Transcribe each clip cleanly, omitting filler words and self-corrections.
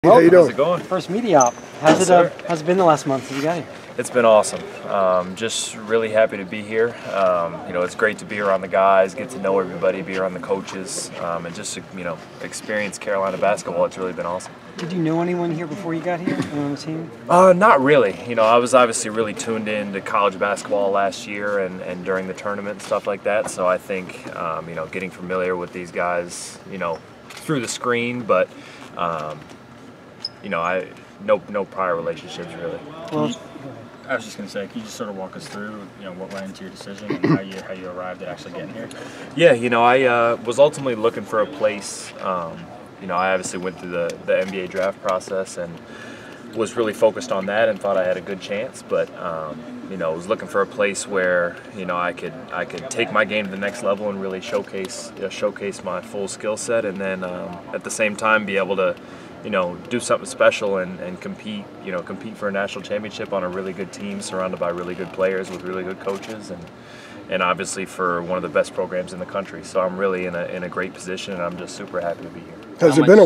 How you doing? How's it going? First media op. How's it been the last month since you got here? It's been awesome. Just really happy to be here. It's great to be around the guys, get to know everybody, be around the coaches, and just experience Carolina basketball. It's really been awesome. Did you know anyone here before you got here? Anyone on the team? Not really. I was obviously really tuned in to college basketball last year and during the tournament and stuff like that. So I think getting familiar with these guys, through the screen, but no prior relationships really. Well, I was just going to say, can you just sort of walk us through, what went into your decision and how you arrived at actually getting here? Yeah, I was ultimately looking for a place. I obviously went through the NBA draft process and was really focused on that and thought I had a good chance. But was looking for a place where I could take my game to the next level and really showcase my full skill set, and then at the same time be able to do something special and compete for a national championship on a really good team surrounded by really good players with really good coaches and obviously for one of the best programs in the country. So I'm really in a great position, and I'm just super happy to be here. Has there been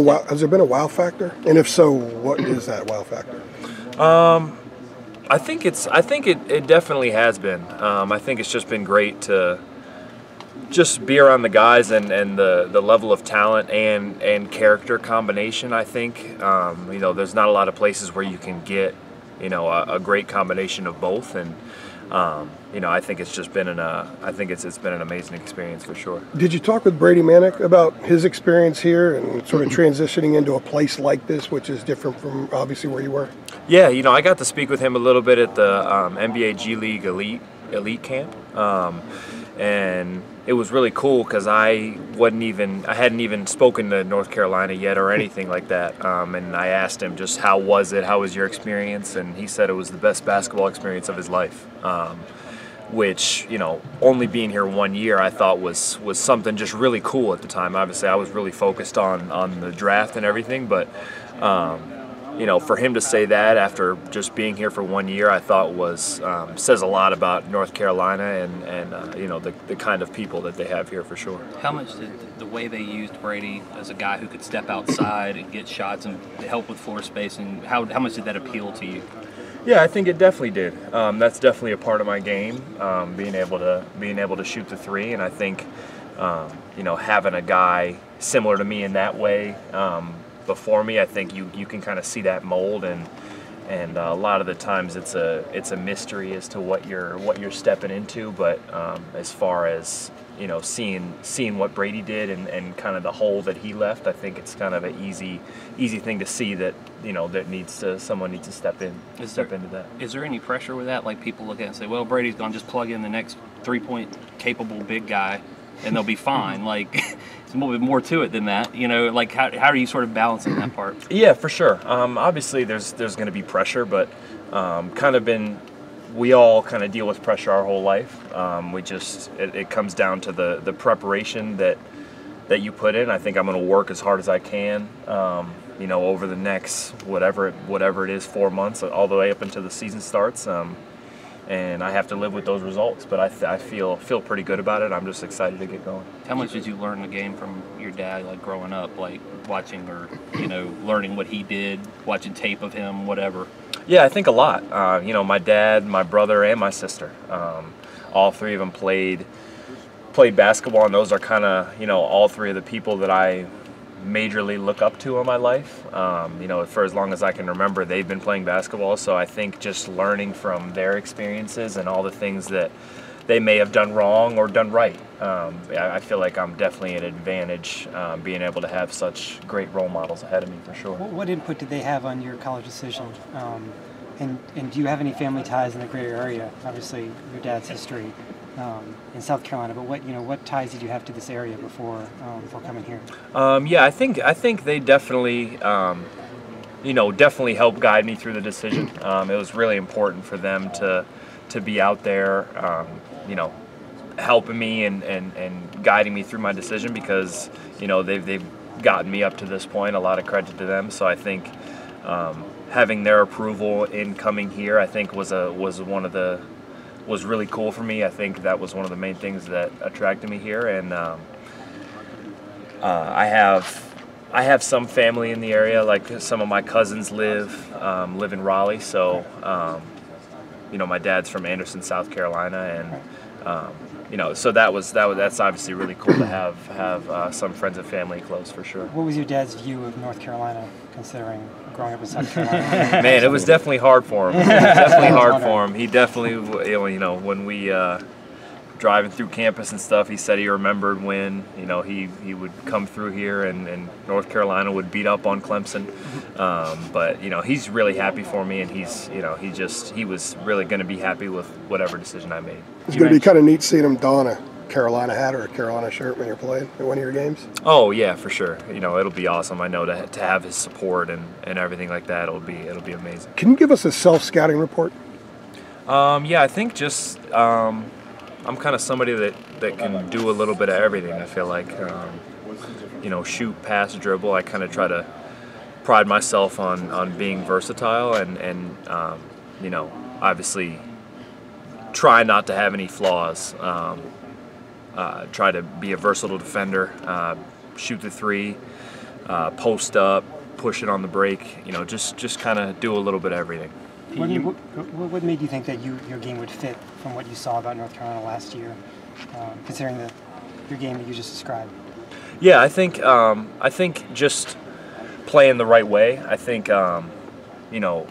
a wow factor? And if so, what is that wow factor? I think it definitely has been. I think it's just been great to just be around the guys and the level of talent and character combination. I think there's not a lot of places where you can get a great combination of both, and I think it's just been it's been an amazing experience for sure. Did you talk with Brady Manick about his experience here and sort of transitioning into a place like this, which is different from obviously where you were? Yeah, I got to speak with him a little bit at the NBA G League Elite Camp, and it was really cool because I hadn't even spoken to North Carolina yet or anything like that, and I asked him just how was your experience, and he said it was the best basketball experience of his life, which only being here 1 year I thought was something just really cool at the time. Obviously I was really focused on the draft and everything, but for him to say that after just being here for 1 year, I thought says a lot about North Carolina and the kind of people that they have here for sure. How much did the way they used Brady as a guy who could step outside and get shots and help with floor space, and how much did that appeal to you? Yeah, I think it definitely did. That's definitely a part of my game, being able to shoot the three, and I think having a guy similar to me in that way. Before me, I think you can kind of see that mold, and a lot of the times it's a mystery as to what you're stepping into. But as far as seeing what Brady did and kind of the hole that he left, I think it's kind of an easy thing to see that someone needs to step into that. Is there any pressure with that? Like people look at it and say, well, Brady's gonna just plug in the next 3-point capable big guy and they'll be fine. Like it's a little bit more to it than that, Like how are you sort of balancing that part? Yeah, for sure. Obviously, there's going to be pressure, but we all kind of deal with pressure our whole life. It comes down to the preparation that you put in. I think I'm going to work as hard as I can, over the next whatever it is, 4 months, all the way up until the season starts. And I have to live with those results, but I feel pretty good about it. I'm just excited to get going. How much did you learn the game from your dad, like growing up, like watching or learning what he did, watching tape of him, whatever? Yeah, I think a lot. My dad, my brother, and my sister, all three of them played basketball, and those are kind of all three of the people that I majorly look up to in my life. For as long as I can remember, they've been playing basketball, so I think just learning from their experiences and all the things that they may have done wrong or done right, I feel like I'm definitely an advantage being able to have such great role models ahead of me for sure. What input did they have on your college decision? And do you have any family ties in the greater area? Obviously, your dad's history in South Carolina, but what ties did you have to this area before coming here? Yeah, I think they definitely definitely helped guide me through the decision. It was really important for them to be out there, helping me and guiding me through my decision because they've gotten me up to this point. A lot of credit to them. So I think having their approval in coming here, I think was really cool for me. I think that was one of the main things that attracted me here, and I have I have some family in the area. Like some of my cousins live in Raleigh, so you know, my dad's from Anderson, South Carolina, and you know, so that's obviously really cool to have some friends and family close for sure. What was your dad's view of North Carolina, considering growing up in South Carolina? Man, it was definitely hard for him. It was definitely hard for him. He definitely, you know, when we driving through campus and stuff, he said he remembered when, you know, he would come through here and North Carolina would beat up on Clemson. But you know, he's really happy for me, and he's, you know, he was really going to be happy with whatever decision I made. It's going to be kind of neat seeing him don a Carolina hat or a Carolina shirt when you're playing at one of your games. Oh yeah, for sure. You know, it'll be awesome. I know to have his support and everything like that, it'll be amazing. Can you give us a self-scouting report? Yeah, I think just I'm kind of somebody that can do a little bit of everything. I feel like you know, shoot, pass, dribble. I kind of try to pride myself on being versatile and you know, obviously try not to have any flaws. Try to be a versatile defender, shoot the three, post up, push it on the break. You know, just kind of do a little bit of everything. What made you think that your game would fit from what you saw about North Carolina last year, considering your game that you just described? Yeah, I think just playing the right way. I think you know,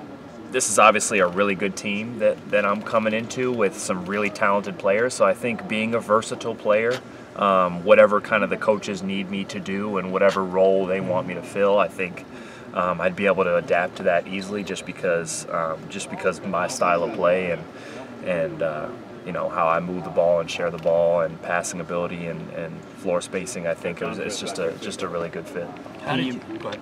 this is obviously a really good team that I'm coming into with some really talented players. So I think being a versatile player, whatever kind of the coaches need me to do and whatever role they want me to fill, I think I'd be able to adapt to that easily, just because my style of play and you know, how I move the ball and share the ball and passing ability and floor spacing. I think it's just a really good fit. How did you? Go ahead.